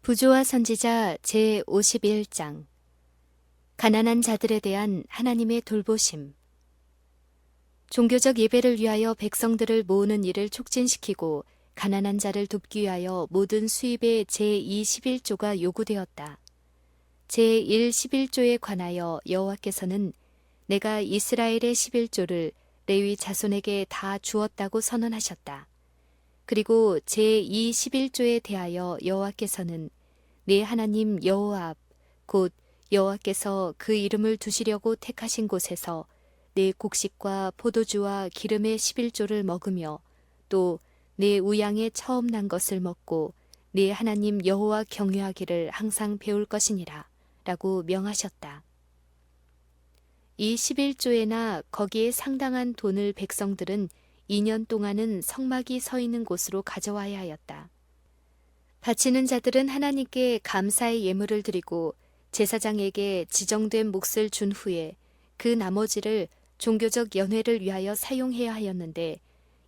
부조와 선지자 제51장 가난한 자들에 대한 하나님의 돌보심. 종교적 예배를 위하여 백성들을 모으는 일을 촉진시키고 가난한 자를 돕기 위하여 모든 수입의 제211조가 요구되었다. 제111조에 관하여 여호와께서는 내가 이스라엘의 11조를 레위 자손에게 다 주었다고 선언하셨다. 그리고 제211조에 대하여 여호와께서는 네 하나님 여호와 앞, 곧 여호와께서 그 이름을 두시려고 택하신 곳에서 네 곡식과 포도주와 기름의 11조를 먹으며 또 네 우양의 처음 난 것을 먹고 네 하나님 여호와 경외하기를 항상 배울 것이니라 라고 명하셨다. 이 11조에나 거기에 상당한 돈을 백성들은 2년 동안은 성막이 서 있는 곳으로 가져와야 하였다. 바치는 자들은 하나님께 감사의 예물을 드리고 제사장에게 지정된 몫을 준 후에 그 나머지를 종교적 연회를 위하여 사용해야 하였는데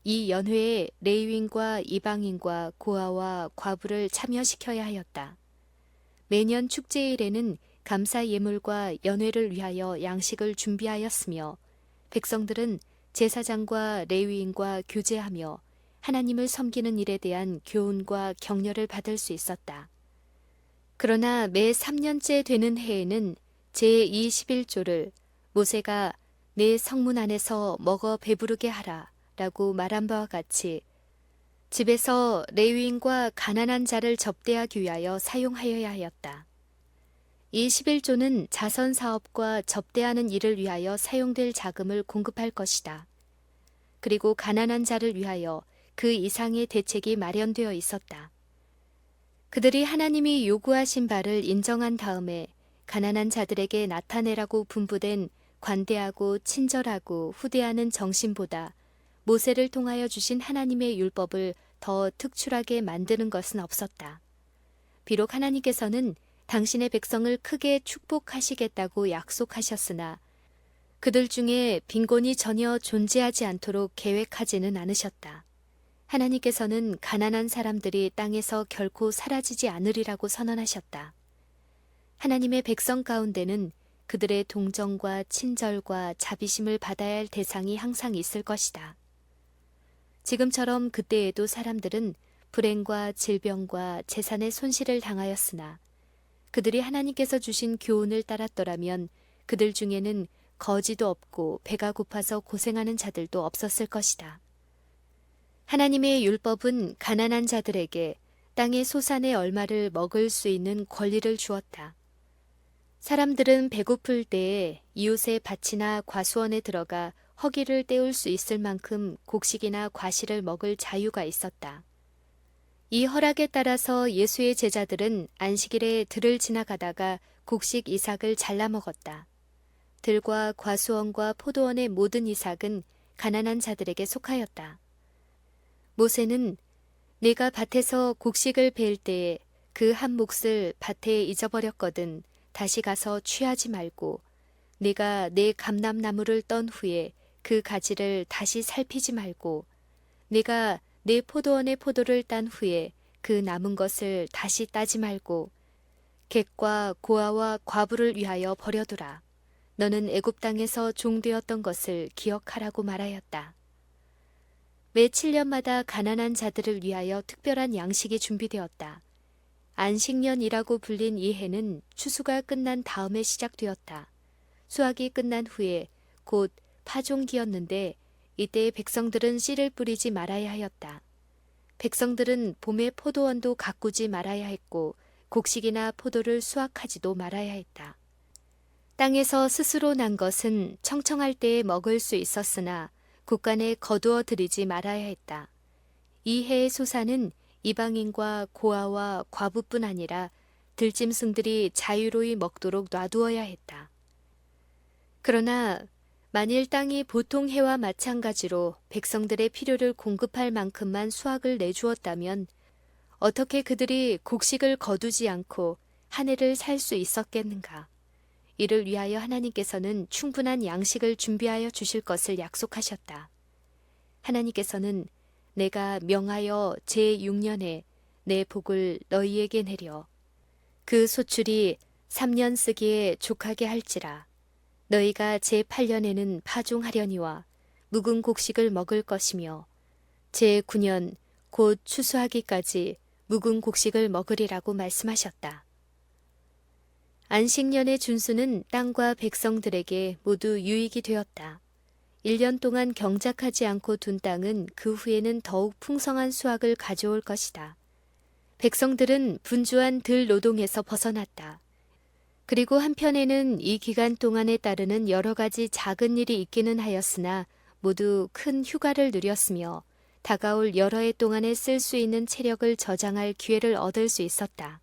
이 연회에 레위인과 이방인과 고아와 과부를 참여시켜야 하였다. 매년 축제일에는 감사 예물과 연회를 위하여 양식을 준비하였으며 백성들은 제사장과 레위인과 교제하며 하나님을 섬기는 일에 대한 교훈과 격려를 받을 수 있었다. 그러나 매 3년째 되는 해에는 제21조를 모세가 내 성문 안에서 먹어 배부르게 하라 라고 말한 바와 같이 집에서 레위인과 가난한 자를 접대하기 위하여 사용하여야 하였다. 이 11조는 자선 사업과 접대하는 일을 위하여 사용될 자금을 공급할 것이다. 그리고 가난한 자를 위하여 그 이상의 대책이 마련되어 있었다. 그들이 하나님이 요구하신 바를 인정한 다음에 가난한 자들에게 나타내라고 분부된 관대하고 친절하고 후대하는 정신보다 모세를 통하여 주신 하나님의 율법을 더 특출하게 만드는 것은 없었다. 비록 하나님께서는 당신의 백성을 크게 축복하시겠다고 약속하셨으나 그들 중에 빈곤이 전혀 존재하지 않도록 계획하지는 않으셨다. 하나님께서는 가난한 사람들이 땅에서 결코 사라지지 않으리라고 선언하셨다. 하나님의 백성 가운데는 그들의 동정과 친절과 자비심을 받아야 할 대상이 항상 있을 것이다. 지금처럼 그때에도 사람들은 불행과 질병과 재산의 손실을 당하였으나 그들이 하나님께서 주신 교훈을 따랐더라면 그들 중에는 거지도 없고 배가 고파서 고생하는 자들도 없었을 것이다. 하나님의 율법은 가난한 자들에게 땅의 소산의 얼마를 먹을 수 있는 권리를 주었다. 사람들은 배고플 때에 이웃의 밭이나 과수원에 들어가 허기를 때울 수 있을 만큼 곡식이나 과실을 먹을 자유가 있었다. 이 허락에 따라서 예수의 제자들은 안식일에 들을 지나가다가 곡식 이삭을 잘라 먹었다. 들과 과수원과 포도원의 모든 이삭은 가난한 자들에게 속하였다. 모세는 내가 밭에서 곡식을 베일 때에 그 한 몫을 밭에 잊어버렸거든 다시 가서 취하지 말고 네가 내 감람나무를 떤 후에 그 가지를 다시 살피지 말고 네가 내 포도원의 포도를 딴 후에 그 남은 것을 다시 따지 말고 객과 고아와 과부를 위하여 버려두라. 너는 애굽 땅에서 종되었던 것을 기억하라고 말하였다. 매 7년마다 가난한 자들을 위하여 특별한 양식이 준비되었다. 안식년이라고 불린 이 해는 추수가 끝난 다음에 시작되었다. 수확이 끝난 후에 곧 파종기였는데 이때 백성들은 씨를 뿌리지 말아야 하였다. 백성들은 봄에 포도원도 가꾸지 말아야 했고 곡식이나 포도를 수확하지도 말아야 했다. 땅에서 스스로 난 것은 청청할 때에 먹을 수 있었으나 곳간에 거두어 들이지 말아야 했다. 이 해의 소산은 이방인과 고아와 과부뿐 아니라 들짐승들이 자유로이 먹도록 놔두어야 했다. 그러나 만일 땅이 보통 해와 마찬가지로 백성들의 필요를 공급할 만큼만 수확을 내주었다면 어떻게 그들이 곡식을 거두지 않고 한 해를 살 수 있었겠는가? 이를 위하여 하나님께서는 충분한 양식을 준비하여 주실 것을 약속하셨다. 하나님께서는 내가 명하여 제6년에 내 복을 너희에게 내려 그 소출이 3년 쓰기에 족하게 할지라. 너희가 제8년에는 파종하려니와 묵은 곡식을 먹을 것이며 제9년 곧 추수하기까지 묵은 곡식을 먹으리라고 말씀하셨다. 안식년의 준수는 땅과 백성들에게 모두 유익이 되었다. 1년 동안 경작하지 않고 둔 땅은 그 후에는 더욱 풍성한 수확을 가져올 것이다. 백성들은 분주한 들 노동에서 벗어났다. 그리고 한편에는 이 기간 동안에 따르는 여러 가지 작은 일이 있기는 하였으나 모두 큰 휴가를 누렸으며 다가올 여러 해 동안에 쓸 수 있는 체력을 저장할 기회를 얻을 수 있었다.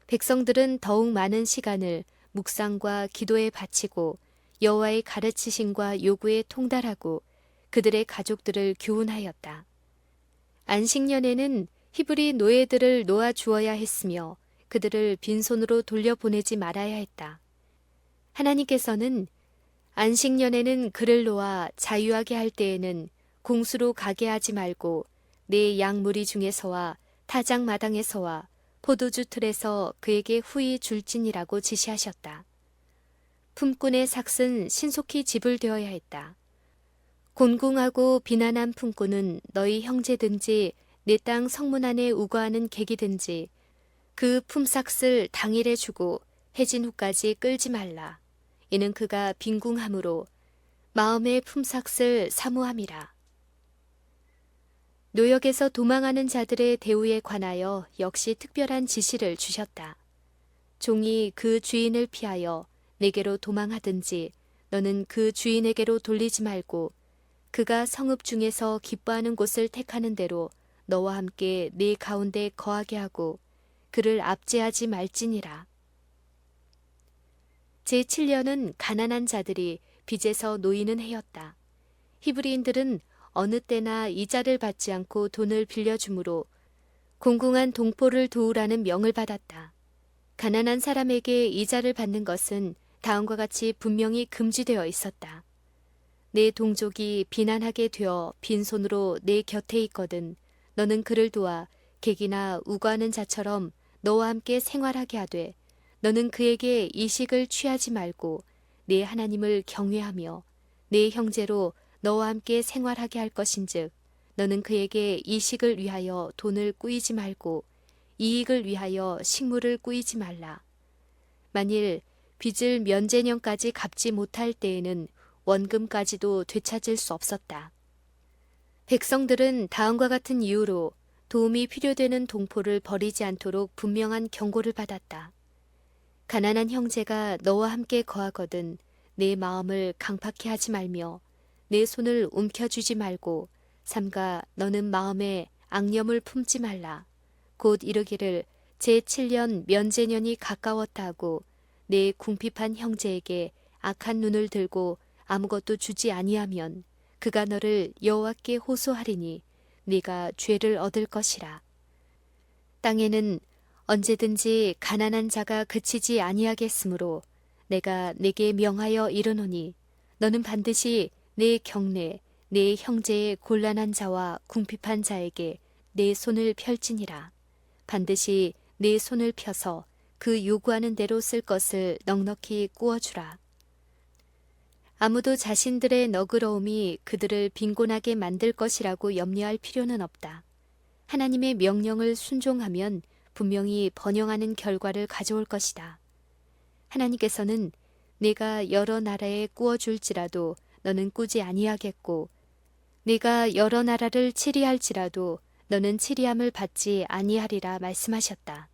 백성들은 더욱 많은 시간을 묵상과 기도에 바치고 여호와의 가르치심과 요구에 통달하고 그들의 가족들을 교훈하였다. 안식년에는 히브리 노예들을 놓아 주어야 했으며 그들을 빈손으로 돌려보내지 말아야 했다. 하나님께서는 안식년에는 그를 놓아 자유하게 할 때에는 공수로 가게 하지 말고 내 양무리 중에서와 타작 마당에서와 포도주 틀에서 그에게 후히 줄지니라고 지시하셨다. 품꾼의 삭은 신속히 지불되어야 했다. 곤궁하고 비난한 품꾼은 너희 형제든지 내 땅 성문 안에 우거하는 객이든지 그 품삯을 당일에 주고 해진 후까지 끌지 말라. 이는 그가 빈궁함으로 마음의 품삯을 사모함이라. 노역에서 도망하는 자들의 대우에 관하여 역시 특별한 지시를 주셨다. 종이 그 주인을 피하여 내게로 도망하든지 너는 그 주인에게로 돌리지 말고 그가 성읍 중에서 기뻐하는 곳을 택하는 대로 너와 함께 네 가운데 거하게 하고 그를 압제하지 말지니라. 제7년은 가난한 자들이 빚에서 놓이는 해였다. 히브리인들은 어느 때나 이자를 받지 않고 돈을 빌려주므로 공공한 동포를 도우라는 명을 받았다. 가난한 사람에게 이자를 받는 것은 다음과 같이 분명히 금지되어 있었다. 내 동족이 비난하게 되어 빈손으로 내 곁에 있거든 너는 그를 도와 객이나 우거하는 자처럼 너와 함께 생활하게 하되 너는 그에게 이식을 취하지 말고 내 하나님을 경외하며 내 형제로 너와 함께 생활하게 할 것인즉 너는 그에게 이식을 위하여 돈을 꾸이지 말고 이익을 위하여 식물을 꾸이지 말라. 만일 빚을 면제년까지 갚지 못할 때에는 원금까지도 되찾을 수 없었다. 백성들은 다음과 같은 이유로 도움이 필요되는 동포를 버리지 않도록 분명한 경고를 받았다. 가난한 형제가 너와 함께 거하거든 내 마음을 강팍해 하지 말며 내 손을 움켜쥐지 말고 삼가 너는 마음에 악념을 품지 말라. 곧 이르기를 제7년 면제년이 가까웠다 하고 내 궁핍한 형제에게 악한 눈을 들고 아무것도 주지 아니하면 그가 너를 여호와께 호소하리니 네가 죄를 얻을 것이라. 땅에는 언제든지 가난한 자가 그치지 아니하겠으므로 내가 네게 명하여 이르노니 너는 반드시 내 경내 내 형제의 곤란한 자와 궁핍한 자에게 내 손을 펼지니라. 반드시 내 손을 펴서 그 요구하는 대로 쓸 것을 넉넉히 꾸어주라. 아무도 자신들의 너그러움이 그들을 빈곤하게 만들 것이라고 염려할 필요는 없다. 하나님의 명령을 순종하면 분명히 번영하는 결과를 가져올 것이다. 하나님께서는 내가 여러 나라에 꾸어줄지라도 너는 꾸지 아니하겠고 네가 여러 나라를 치리할지라도 너는 치리함을 받지 아니하리라 말씀하셨다.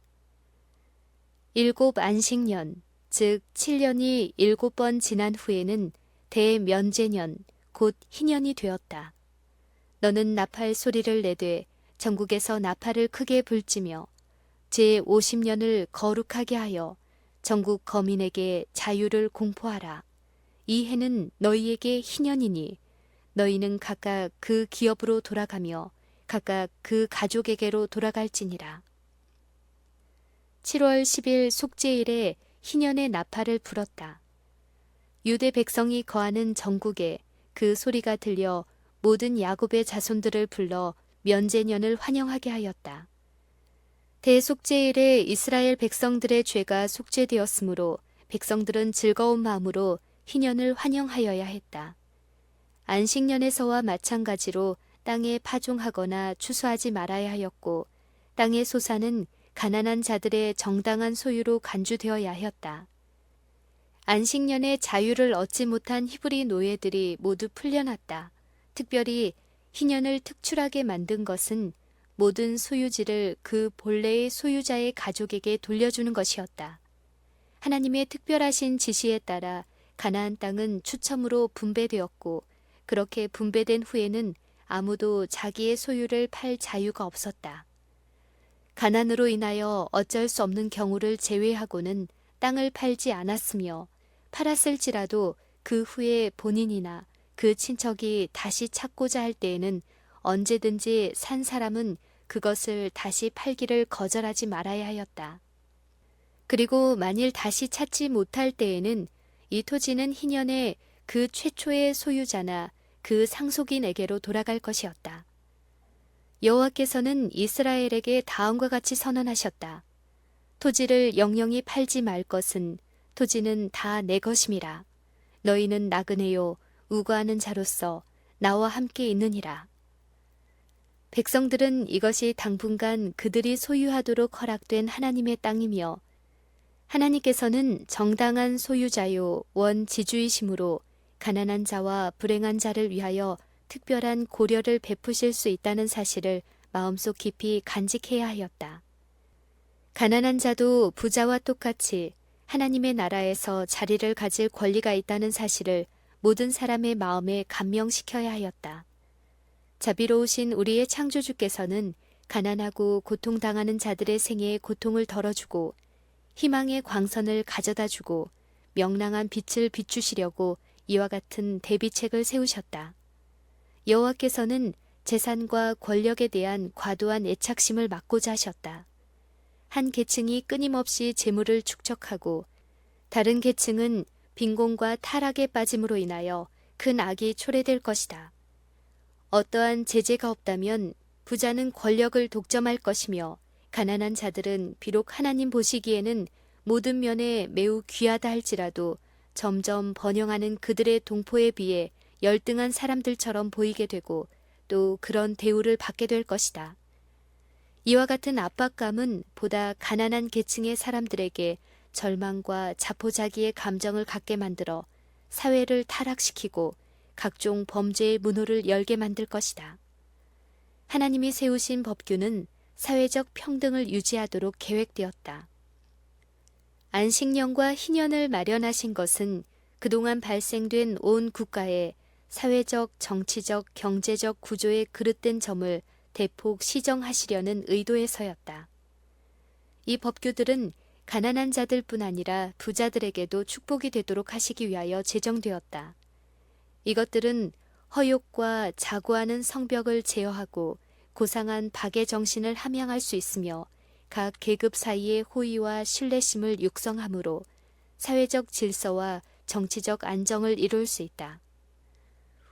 7 안식년, 즉 7년이 7번 지난 후에는 대면제년, 곧 희년이 되었다. 너는 나팔 소리를 내되 전국에서 나팔을 크게 불지며 제50년을 거룩하게 하여 전국 거민에게 자유를 공포하라. 이 해는 너희에게 희년이니 너희는 각각 그 기업으로 돌아가며 각각 그 가족에게로 돌아갈지니라. 7월 10일 속죄일에 희년의 나팔을 불었다. 유대 백성이 거하는 전국에 그 소리가 들려 모든 야곱의 자손들을 불러 면제년을 환영하게 하였다. 대속죄일에 이스라엘 백성들의 죄가 속죄되었으므로 백성들은 즐거운 마음으로 희년을 환영하여야 했다. 안식년에서와 마찬가지로 땅에 파종하거나 추수하지 말아야 하였고 땅의 소산은 가난한 자들의 정당한 소유로 간주되어야 하였다. 안식년에 자유를 얻지 못한 히브리 노예들이 모두 풀려났다. 특별히 희년을 특출하게 만든 것은 모든 소유지를 그 본래의 소유자의 가족에게 돌려주는 것이었다. 하나님의 특별하신 지시에 따라 가나안 땅은 추첨으로 분배되었고 그렇게 분배된 후에는 아무도 자기의 소유를 팔 자유가 없었다. 가난으로 인하여 어쩔 수 없는 경우를 제외하고는 땅을 팔지 않았으며 팔았을지라도 그 후에 본인이나 그 친척이 다시 찾고자 할 때에는 언제든지 산 사람은 그것을 다시 팔기를 거절하지 말아야 하였다. 그리고 만일 다시 찾지 못할 때에는 이 토지는 희년에 그 최초의 소유자나 그 상속인에게로 돌아갈 것이었다. 여호와께서는 이스라엘에게 다음과 같이 선언하셨다. 토지를 영영이 팔지 말 것은 토지는 다 내 것임이라. 너희는 나그네요 우거하는 자로서 나와 함께 있느니라. 백성들은 이것이 당분간 그들이 소유하도록 허락된 하나님의 땅이며 하나님께서는 정당한 소유자요 원지주이심으로 가난한 자와 불행한 자를 위하여 특별한 고려를 베푸실 수 있다는 사실을 마음속 깊이 간직해야 하였다. 가난한 자도 부자와 똑같이 하나님의 나라에서 자리를 가질 권리가 있다는 사실을 모든 사람의 마음에 감명시켜야 하였다. 자비로우신 우리의 창조주께서는 가난하고 고통당하는 자들의 생애에 고통을 덜어주고 희망의 광선을 가져다주고 명랑한 빛을 비추시려고 이와 같은 대비책을 세우셨다. 여호와께서는 재산과 권력에 대한 과도한 애착심을 막고자 하셨다. 한 계층이 끊임없이 재물을 축적하고 다른 계층은 빈곤과 타락에 빠짐으로 인하여 큰 악이 초래될 것이다. 어떠한 제재가 없다면 부자는 권력을 독점할 것이며 가난한 자들은 비록 하나님 보시기에는 모든 면에 매우 귀하다 할지라도 점점 번영하는 그들의 동포에 비해 열등한 사람들처럼 보이게 되고 또 그런 대우를 받게 될 것이다. 이와 같은 압박감은 보다 가난한 계층의 사람들에게 절망과 자포자기의 감정을 갖게 만들어 사회를 타락시키고 각종 범죄의 문호를 열게 만들 것이다. 하나님이 세우신 법규는 사회적 평등을 유지하도록 계획되었다. 안식년과 희년을 마련하신 것은 그동안 발생된 온 국가의 사회적, 정치적, 경제적 구조의 그릇된 점을 대폭 시정하시려는 의도에서였다. 이 법규들은 가난한 자들뿐 아니라 부자들에게도 축복이 되도록 하시기 위하여 제정되었다. 이것들은 허욕과 자고하는 성벽을 제어하고 고상한 박의 정신을 함양할 수 있으며 각 계급 사이의 호의와 신뢰심을 육성하므로 사회적 질서와 정치적 안정을 이룰 수 있다.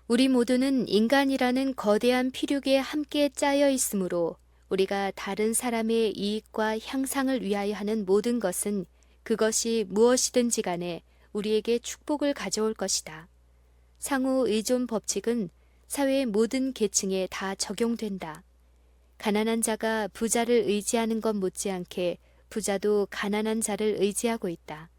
우리 모두는 인간이라는 거대한 피륙에 함께 짜여 있으므로 우리가 다른 사람의 이익과 향상을 위하여 하는 모든 것은 그것이 무엇이든지 간에 우리에게 축복을 가져올 것이다. 상호 의존 법칙은 사회의 모든 계층에 다 적용된다. 가난한 자가 부자를 의지하는 것 못지않게 부자도 가난한 자를 의지하고 있다.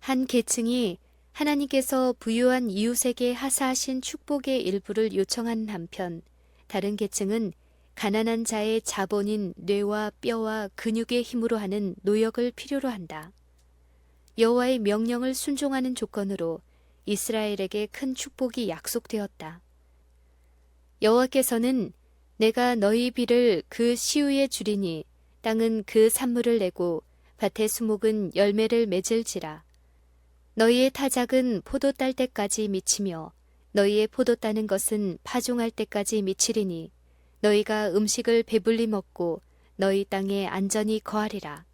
한 계층이 하나님께서 부유한 이웃에게 하사하신 축복의 일부를 요청하는 한편 다른 계층은 가난한 자의 자본인 뇌와 뼈와 근육의 힘으로 하는 노역을 필요로 한다. 여호와의 명령을 순종하는 조건으로 이스라엘에게 큰 축복이 약속되었다. 여호와께서는 내가 너희 비를 그 시우에 주리니 땅은 그 산물을 내고 밭의 수목은 열매를 맺을지라. 너희의 타작은 포도 딸 때까지 미치며 너희의 포도 따는 것은 파종할 때까지 미치리니 너희가 음식을 배불리 먹고 너희 땅에 안전히 거하리라.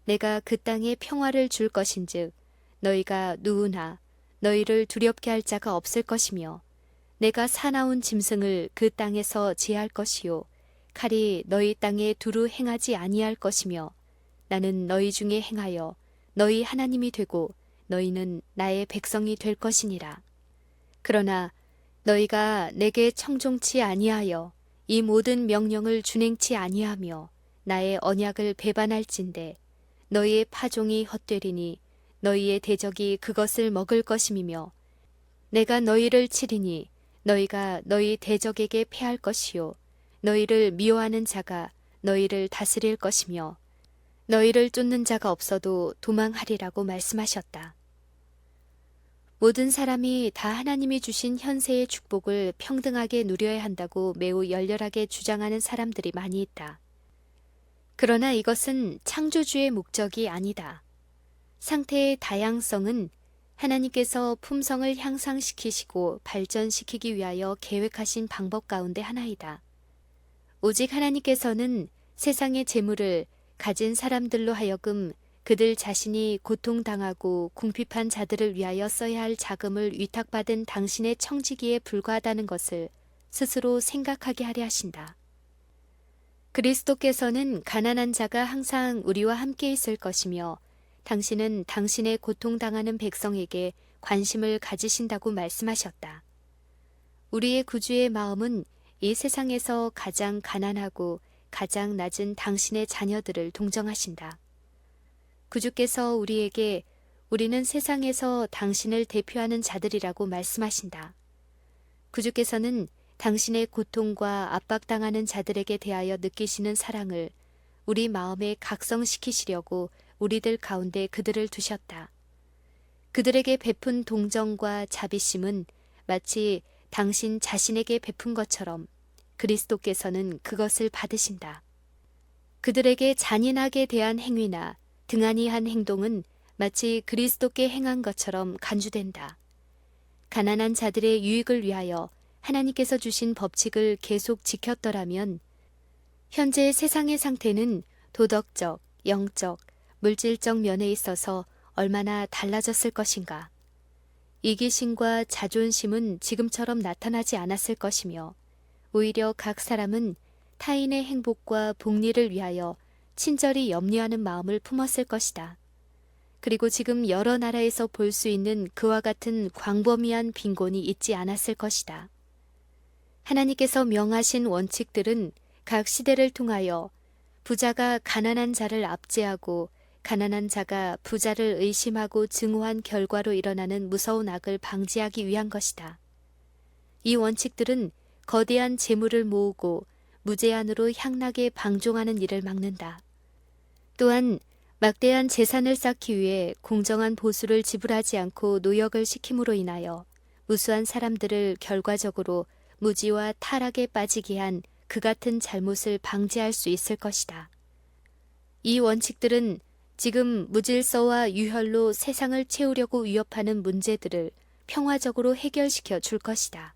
내가 그 땅에 평화를 줄 것인즉 너희가 누우나 너희를 두렵게 할 자가 없을 것이며 내가 사나운 짐승을 그 땅에서 제할 것이요 칼이 너희 땅에 두루 행하지 아니할 것이며 나는 너희 중에 행하여 너희 하나님이 되고 너희는 나의 백성이 될 것이니라. 그러나 너희가 내게 청종치 아니하여 이 모든 명령을 준행치 아니하며 나의 언약을 배반할진대 너희의 파종이 헛되리니 너희의 대적이 그것을 먹을 것임이며 내가 너희를 치리니 너희가 너희 대적에게 패할 것이요 너희를 미워하는 자가 너희를 다스릴 것이며 너희를 쫓는 자가 없어도 도망하리라고 말씀하셨다. 모든 사람이 다 하나님이 주신 현세의 축복을 평등하게 누려야 한다고 매우 열렬하게 주장하는 사람들이 많이 있다. 그러나 이것은 창조주의 목적이 아니다. 상태의 다양성은 하나님께서 품성을 향상시키시고 발전시키기 위하여 계획하신 방법 가운데 하나이다. 오직 하나님께서는 세상의 재물을 가진 사람들로 하여금 그들 자신이 고통당하고 궁핍한 자들을 위하여 써야 할 자금을 위탁받은 당신의 청지기에 불과하다는 것을 스스로 생각하게 하려 하신다. 그리스도께서는 가난한 자가 항상 우리와 함께 있을 것이며 당신은 당신의 고통당하는 백성에게 관심을 가지신다고 말씀하셨다. 우리의 구주의 마음은 이 세상에서 가장 가난하고 가장 낮은 당신의 자녀들을 동정하신다. 구주께서 우리에게 우리는 세상에서 당신을 대표하는 자들이라고 말씀하신다. 구주께서는 당신의 고통과 압박당하는 자들에게 대하여 느끼시는 사랑을 우리 마음에 각성시키시려고 우리들 가운데 그들을 두셨다. 그들에게 베푼 동정과 자비심은 마치 당신 자신에게 베푼 것처럼 그리스도께서는 그것을 받으신다. 그들에게 잔인하게 대한 행위나 등한히 한 행동은 마치 그리스도께 행한 것처럼 간주된다. 가난한 자들의 유익을 위하여 하나님께서 주신 법칙을 계속 지켰더라면 현재 세상의 상태는 도덕적, 영적, 물질적 면에 있어서 얼마나 달라졌을 것인가. 이기심과 자존심은 지금처럼 나타나지 않았을 것이며 오히려 각 사람은 타인의 행복과 복리를 위하여 친절히 염려하는 마음을 품었을 것이다. 그리고 지금 여러 나라에서 볼 수 있는 그와 같은 광범위한 빈곤이 있지 않았을 것이다. 하나님께서 명하신 원칙들은 각 시대를 통하여 부자가 가난한 자를 압제하고 가난한 자가 부자를 의심하고 증오한 결과로 일어나는 무서운 악을 방지하기 위한 것이다. 이 원칙들은 거대한 재물을 모으고 무제한으로 향락에 방종하는 일을 막는다. 또한 막대한 재산을 쌓기 위해 공정한 보수를 지불하지 않고 노역을 시킴으로 인하여 무수한 사람들을 결과적으로 무지와 타락에 빠지게 한 그 같은 잘못을 방지할 수 있을 것이다. 이 원칙들은 지금 무질서와 유혈로 세상을 채우려고 위협하는 문제들을 평화적으로 해결시켜 줄 것이다.